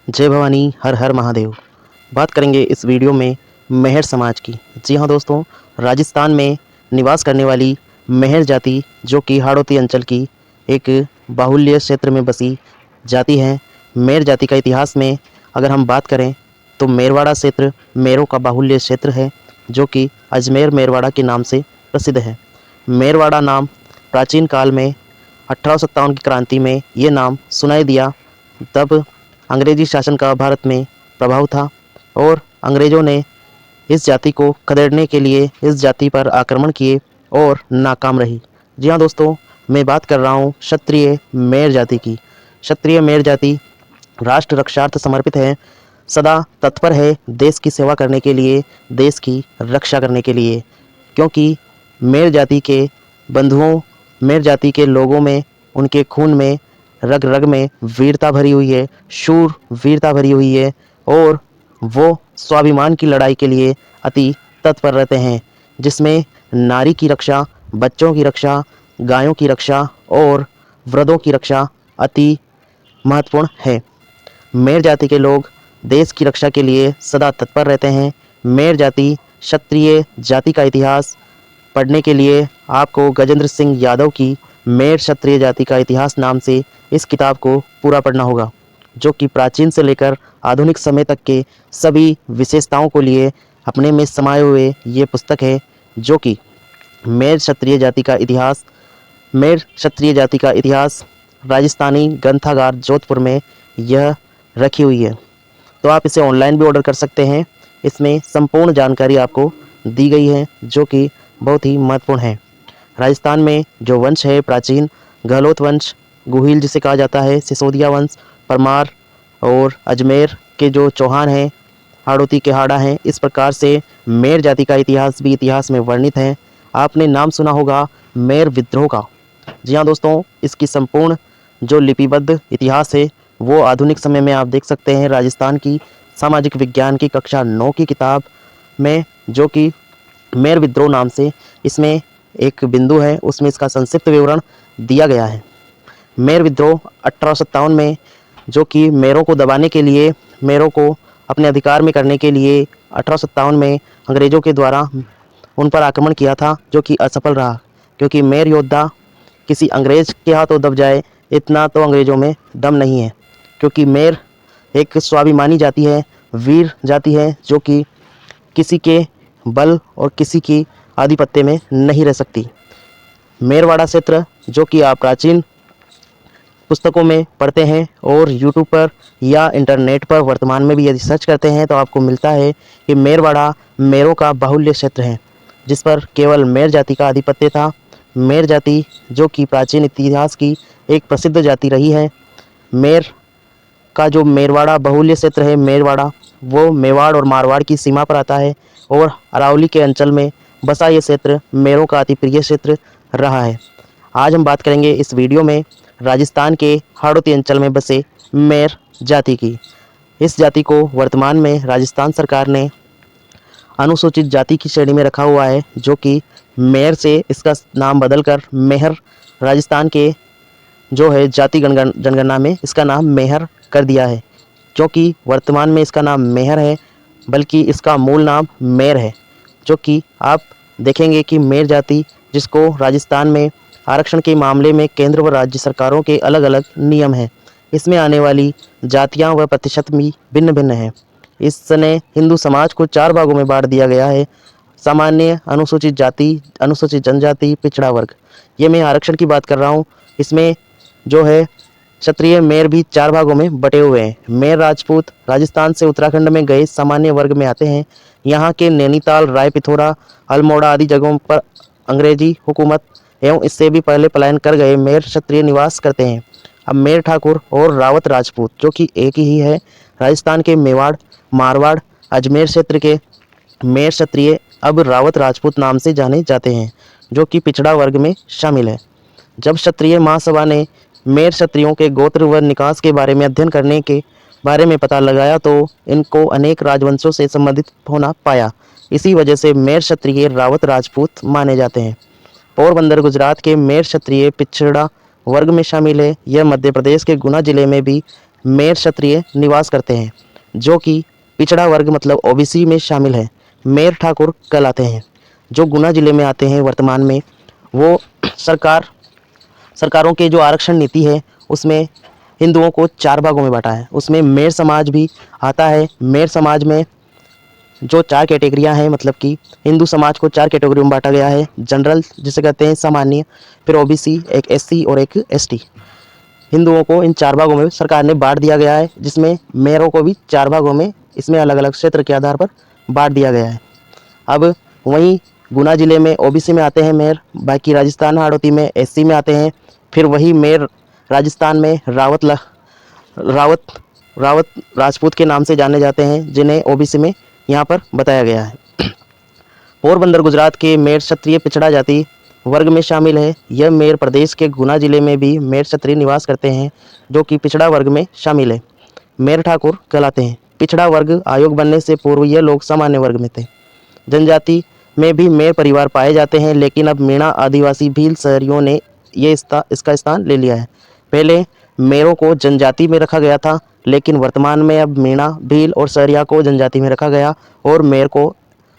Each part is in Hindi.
जय भवानी, हर हर महादेव। बात करेंगे इस वीडियो में मेहर समाज की। जी हाँ दोस्तों, राजस्थान में निवास करने वाली मेहर जाति जो कि हाड़ौती अंचल की एक बाहुल्य क्षेत्र में बसी जाति है। मेहर जाति का इतिहास में अगर हम बात करें तो मेरवाड़ा क्षेत्र मेरों का बाहुल्य क्षेत्र है जो कि अजमेर मेरवाड़ा के नाम से प्रसिद्ध है। मेरवाड़ा नाम प्राचीन काल में 1857 की क्रांति में ये नाम सुनाई दिया। तब अंग्रेजी शासन का भारत में प्रभाव था और अंग्रेज़ों ने इस जाति को खदेड़ने के लिए इस जाति पर आक्रमण किए और नाकाम रही। जी हाँ दोस्तों, मैं बात कर रहा हूँ क्षत्रिय मेहर जाति की। क्षत्रिय मेहर जाति राष्ट्र रक्षार्थ समर्पित है, सदा तत्पर है देश की सेवा करने के लिए, देश की रक्षा करने के लिए। क्योंकि मेहर जाति के बंधुओं, मेहर जाति के लोगों में, उनके खून में, रग रग में वीरता भरी हुई है, शूर वीरता भरी हुई है और वो स्वाभिमान की लड़ाई के लिए अति तत्पर रहते हैं, जिसमें नारी की रक्षा, बच्चों की रक्षा, गायों की रक्षा और वृद्धों की रक्षा अति महत्वपूर्ण है। मेहर जाति के लोग देश की रक्षा के लिए सदा तत्पर रहते हैं। मेहर जाति क्षत्रिय जाति का इतिहास पढ़ने के लिए आपको गजेंद्र सिंह यादव की मेहर क्षत्रिय जाति का इतिहास नाम से इस किताब को पूरा पढ़ना होगा, जो कि प्राचीन से लेकर आधुनिक समय तक के सभी विशेषताओं को लिए अपने में समाये हुए ये पुस्तक है, जो कि मेहर क्षत्रिय जाति का इतिहास। मेहर क्षत्रिय जाति का इतिहास राजस्थानी ग्रंथागार जोधपुर में यह रखी हुई है, तो आप इसे ऑनलाइन भी ऑर्डर कर सकते हैं। इसमें संपूर्ण जानकारी आपको दी गई है जो कि बहुत ही महत्वपूर्ण है। राजस्थान में जो वंश है प्राचीन, गहलोत वंश, गुहिल जिसे कहा जाता है, सिसोदिया वंश, परमार और अजमेर के जो चौहान हैं, हाड़ौती के हाड़ा हैं। इस प्रकार से मेहर जाति का इतिहास भी इतिहास में वर्णित है। आपने नाम सुना होगा मेहर विद्रोह का। जी हाँ दोस्तों, इसकी संपूर्ण जो लिपिबद्ध इतिहास है वो आधुनिक समय में आप देख सकते हैं राजस्थान की सामाजिक विज्ञान की कक्षा 9 की किताब में, जो कि मेहर विद्रोह नाम से इसमें एक बिंदु है, उसमें इसका संक्षिप्त विवरण दिया गया है। मेहर विद्रोह 1857 में, जो कि मेरों को दबाने के लिए, मेरों को अपने अधिकार में करने के लिए 1857 में अंग्रेज़ों के द्वारा उन पर आक्रमण किया था, जो कि असफल रहा। क्योंकि मेहर योद्धा किसी अंग्रेज़ के हाथों दब जाए इतना तो अंग्रेज़ों में दम नहीं है, क्योंकि मेहर एक स्वाभिमानी जाति है, वीर जाति है, जो कि किसी के बल और किसी की आधिपत्य में नहीं रह सकती। मेरवाड़ा क्षेत्र जो कि आप प्राचीन पुस्तकों में पढ़ते हैं और यूट्यूब पर या इंटरनेट पर वर्तमान में भी यदि सर्च करते हैं तो आपको मिलता है कि मेरवाड़ा मेरों का बाहुल्य क्षेत्र है, जिस पर केवल मेहर जाति का आधिपत्य था। मेहर जाति जो कि प्राचीन इतिहास की एक प्रसिद्ध जाति रही है। मेहर का जो मेरवाड़ा बाहुल्य क्षेत्र है, मेरवाड़ा वो मेवाड़ और मारवाड़ की सीमा पर आता है और अरावली के अंचल में बसा ये क्षेत्र मेरों का अति प्रिय क्षेत्र रहा है। आज हम बात करेंगे इस वीडियो में राजस्थान के हाड़ौती अंचल में बसे मेहर जाति की। इस जाति को वर्तमान में राजस्थान सरकार ने अनुसूचित जाति की श्रेणी में रखा हुआ है, जो कि मेहर से इसका नाम बदलकर मेहर, राजस्थान के जो है जाति जनगणना में इसका नाम मेहर कर दिया है, क्योंकि वर्तमान में इसका नाम मेहर है, बल्कि इसका मूल नाम मेहर है। जो कि आप देखेंगे कि मेहर जाति, जिसको राजस्थान में आरक्षण के मामले में केंद्र व राज्य सरकारों के अलग अलग नियम हैं, इसमें आने वाली जातियां व प्रतिशत भी भिन्न भिन्न हैं। इसने हिंदू समाज को 4 भागों में बांट दिया गया है: सामान्य, अनुसूचित जाति, अनुसूचित जनजाति, पिछड़ा वर्ग। ये मैं आरक्षण की बात कर रहा हूँ। इसमें जो है क्षत्रिय मेहर भी 4 भागों में बटे हुए हैं। मेहर राजपूत राजस्थान से उत्तराखंड में गए सामान्य वर्ग में आते हैं। यहाँ के नैनीताल, राय पिथौरा, अल्मोड़ा आदि जगहों पर अंग्रेजी हुकूमत एवं इससे भी पहले पलायन कर गए मेहर क्षत्रिय निवास करते हैं। अब मेहर ठाकुर और रावत राजपूत, जो कि एक ही है, राजस्थान के मेवाड़, मारवाड़, अजमेर क्षेत्र के मेहर क्षत्रिय अब रावत राजपूत नाम से जाने जाते हैं, जो कि पिछड़ा वर्ग में शामिल है। जब क्षत्रिय महासभा ने मेहर क्षत्रियों के गोत्र व निकास के बारे में अध्ययन करने के बारे में पता लगाया तो इनको अनेक राजवंशों से संबंधित होना पाया। इसी वजह से मेहर क्षत्रिय रावत राजपूत माने जाते हैं। पोरबंदर गुजरात के मेहर क्षत्रिय पिछड़ा वर्ग में शामिल है। यह मध्य प्रदेश के गुना जिले में भी मेहर क्षत्रिय निवास करते हैं, जो कि पिछड़ा वर्ग मतलब ओबीसी में शामिल है। मेहर ठाकुर कहलाते हैं, जो गुना जिले में आते हैं। वर्तमान में वो सरकारों के जो आरक्षण नीति है उसमें हिंदुओं को 4 भागों में बांटा है। उसमें मेहर समाज भी आता है। मेहर समाज में जो 4 कैटेगरियां हैं, मतलब कि हिंदू समाज को 4 कैटेगरी में बांटा गया है। जनरल जिसे कहते हैं सामान्य, फिर ओबीसी, एक एससी और एक एसटी। हिंदुओं को इन 4 भागों में सरकार ने बांट दिया गया है, जिसमें मेयरों को भी 4 भागों में इसमें अलग अलग क्षेत्र के आधार पर बांट दिया गया है। अब वहीं गुना जिले में ओबीसी में आते हैं मेयर, बाकी राजस्थान हाड़ौती में एससी में आते हैं। फिर वही मेयर राजस्थान में रावत रावत राजपूत के नाम से जाने जाते हैं, जिन्हें ओबीसी में यहाँ पर बताया गया है। पोरबंदर गुजरात के मेयर क्षत्रिय पिछड़ा जाति वर्ग में शामिल है। यह मेयर प्रदेश के गुना जिले में भी मेयर क्षत्रिय निवास करते हैं, जो कि पिछड़ा वर्ग में शामिल है। मेयर ठाकुर कहलाते हैं। पिछड़ा वर्ग आयोग बनने से पूर्व यह लोग सामान्य वर्ग में थे। जनजाति में भी मेयर परिवार पाए जाते हैं, लेकिन अब मीणा, आदिवासी, भील, शहरियों ने इसका स्थान ले लिया है। पहले मेयरों को जनजाति में रखा गया था, लेकिन वर्तमान में अब मीणा, भील और शहरिया को जनजाति में रखा गया और मेयर को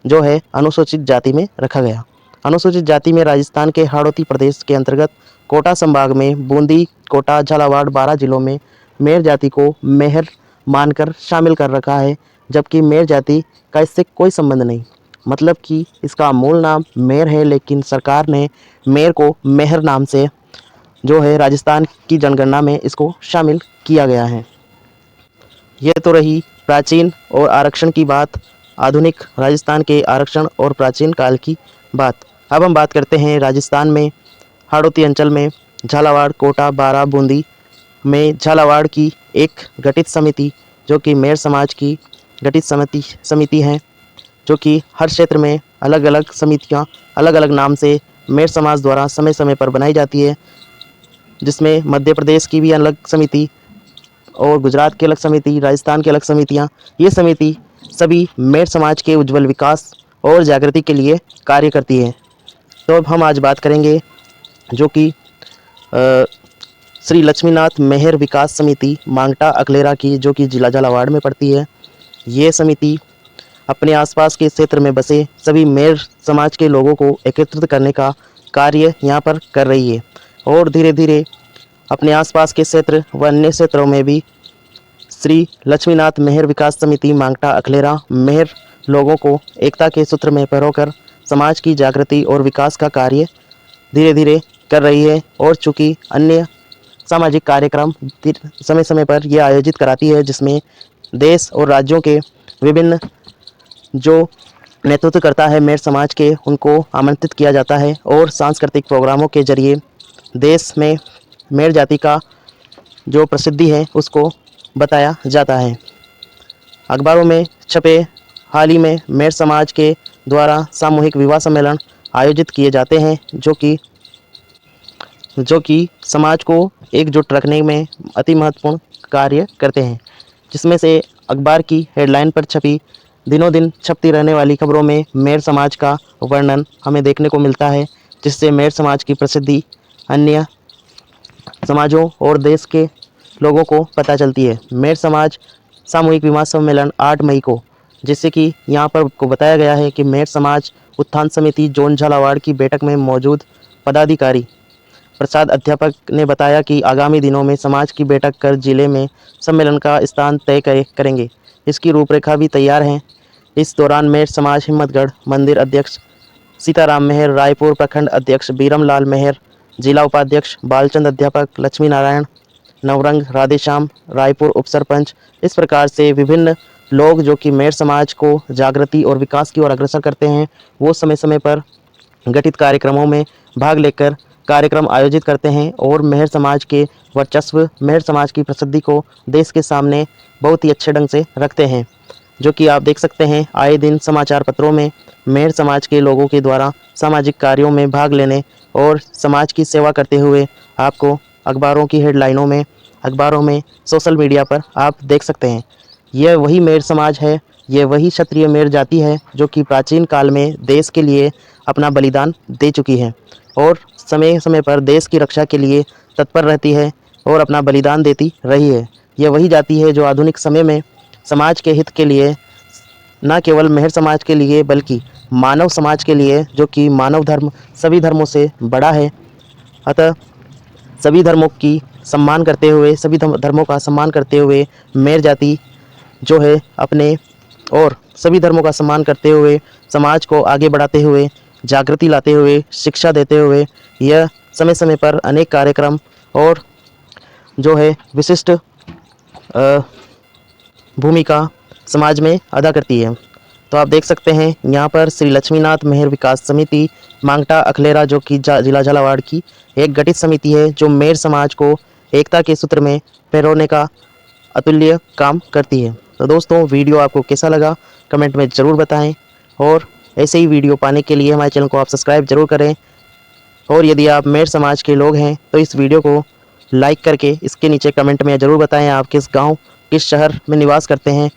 जो है अनुसूचित जाति में रखा गया। अनुसूचित जाति में राजस्थान के हाड़ौती प्रदेश के अंतर्गत कोटा संभाग में बूंदी, कोटा, झालावाड़, 12 जिलों में मेयर जाति को मेहर मानकर शामिल कर रखा है, जबकि मेयर जाति का इससे कोई संबंध नहीं। मतलब कि इसका मूल नाम मेयर है, लेकिन सरकार ने मेयर को मेहर नाम से जो है राजस्थान की जनगणना में इसको शामिल किया गया है। यह तो रही प्राचीन और आरक्षण की बात, आधुनिक राजस्थान के आरक्षण और प्राचीन काल की बात। अब हम बात करते हैं राजस्थान में हाड़ौती अंचल में झालावाड़, कोटा, 12, बूंदी में झालावाड़ की एक गठित समिति, जो कि मेयर समाज की गठित समिति है, जो कि हर क्षेत्र में अलग अलग समितियां अलग अलग नाम से मेयर समाज द्वारा समय समय पर बनाई जाती है, जिसमें मध्य प्रदेश की भी अलग समिति और गुजरात की अलग समिति, राजस्थान की अलग समितियां। ये समिति सभी मेयर समाज के उज्जवल विकास और जागृति के लिए कार्य करती है। तो अब हम आज बात करेंगे जो कि श्री लक्ष्मीनाथ मेहर विकास समिति मांगटा अकलेरा की, जो कि जिला झालावाड़ में पड़ती है। ये समिति अपने आसपास के क्षेत्र में बसे सभी मेयर समाज के लोगों को एकत्रित करने का कार्य यहाँ पर कर रही है और धीरे धीरे अपने आसपास के क्षेत्र व अन्य क्षेत्रों में भी श्री लक्ष्मीनाथ मेहर विकास समिति मांगटा अकलेरा मेहर लोगों को एकता के सूत्र में पिरोकर समाज की जागृति और विकास का कार्य धीरे धीरे कर रही है। और चूँकि अन्य सामाजिक कार्यक्रम समय समय पर यह आयोजित कराती है, जिसमें देश और राज्यों के विभिन्न जो नेतृत्व करता है मेयर समाज के, उनको आमंत्रित किया जाता है और सांस्कृतिक प्रोग्रामों के जरिए देश में मेयर जाति का जो प्रसिद्धि है उसको बताया जाता है। अखबारों में छपे हाल ही में मेयर समाज के द्वारा सामूहिक विवाह सम्मेलन आयोजित किए जाते हैं, जो कि समाज को एकजुट रखने में अति महत्वपूर्ण कार्य करते हैं। जिसमें से अखबार की हेडलाइन पर छपी दिनों दिन छपती रहने वाली खबरों में मेयर समाज का वर्णन हमें देखने को मिलता है, जिससे मेयर समाज की प्रसिद्धि अन्य समाजों और देश के लोगों को पता चलती है। मेयर समाज सामूहिक विवाह सम्मेलन 8 मई को, जिससे कि यहाँ पर को बताया गया है कि मेयर समाज उत्थान समिति जोन झालावाड़ की बैठक में मौजूद पदाधिकारी प्रसाद अध्यापक ने बताया कि आगामी दिनों में समाज की बैठक कर जिले में सम्मेलन का स्थान तय करेंगे। इसकी रूपरेखा भी तैयार है। इस दौरान मेयर समाज हिम्मतगढ़ मंदिर अध्यक्ष सीताराम मेहर, रायपुर प्रखंड अध्यक्ष बीरम लाल मेहर, जिला उपाध्यक्ष बालचंद अध्यापक, लक्ष्मी नारायण नवरंग, राधेश्याम रायपुर उप सरपंच, इस प्रकार से विभिन्न लोग जो कि मेयर समाज को जागृति और विकास की ओर अग्रसर करते हैं, वो समय समय पर गठित कार्यक्रमों में भाग लेकर कार्यक्रम आयोजित करते हैं और मेहर समाज के वर्चस्व, मेहर समाज की प्रसिद्धि को देश के सामने बहुत ही अच्छे ढंग से रखते हैं। जो कि आप देख सकते हैं आए दिन समाचार पत्रों में मेहर समाज के लोगों के द्वारा सामाजिक कार्यों में भाग लेने और समाज की सेवा करते हुए आपको अखबारों की हेडलाइनों में, अखबारों में, सोशल मीडिया पर आप देख सकते हैं। यह वही मेयर समाज है, यह वही क्षत्रिय मेयर जाति है जो कि प्राचीन काल में देश के लिए अपना बलिदान दे चुकी है और समय समय पर देश की रक्षा के लिए तत्पर रहती है और अपना बलिदान देती रही है। यह वही जाति है जो आधुनिक समय में समाज के हित के लिए, न केवल मेहर समाज के लिए बल्कि मानव समाज के लिए, जो कि मानव धर्म सभी धर्मों से बड़ा है, अतः सभी धर्मों की सम्मान करते हुए, सभी धर्मों का सम्मान करते हुए मेहर जाति जो है अपने और सभी धर्मों का सम्मान करते हुए समाज को आगे बढ़ाते हुए, जागृति लाते हुए, शिक्षा देते हुए यह समय समय पर अनेक कार्यक्रम और जो है विशिष्ट भूमिका समाज में अदा करती है। तो आप देख सकते हैं यहाँ पर श्री लक्ष्मीनाथ मेहर विकास समिति मांगटा अखलेरा, जो कि जिला झालावाड़ की एक गठित समिति है, जो मेहर समाज को एकता के सूत्र में पिरोने का अतुल्य काम करती है। तो दोस्तों, वीडियो आपको कैसा लगा कमेंट में ज़रूर बताएं, और ऐसे ही वीडियो पाने के लिए हमारे चैनल को आप सब्सक्राइब जरूर करें। और यदि आप मेहर समाज के लोग हैं तो इस वीडियो को लाइक करके इसके नीचे कमेंट में ज़रूर बताएं आप किस गांव, किस शहर में निवास करते हैं,